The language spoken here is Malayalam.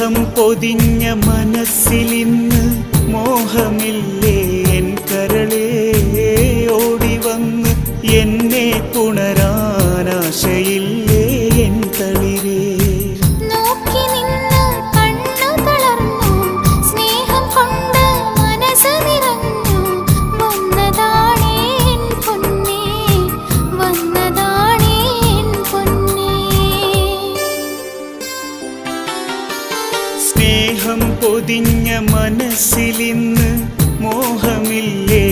സ്നേഹം പൊതിഞ്ഞ മനസ്സിലിന്ന് മോഹമില്ലേ എൻ കരളേ ഓടിവന്ന് എന്നെ പുണരാനാശയില്ലേ എൻ തളിരേ സ്നേഹം പൊതിഞ്ഞ മനസ്സിലിന്ന് മോഹമില്ലേ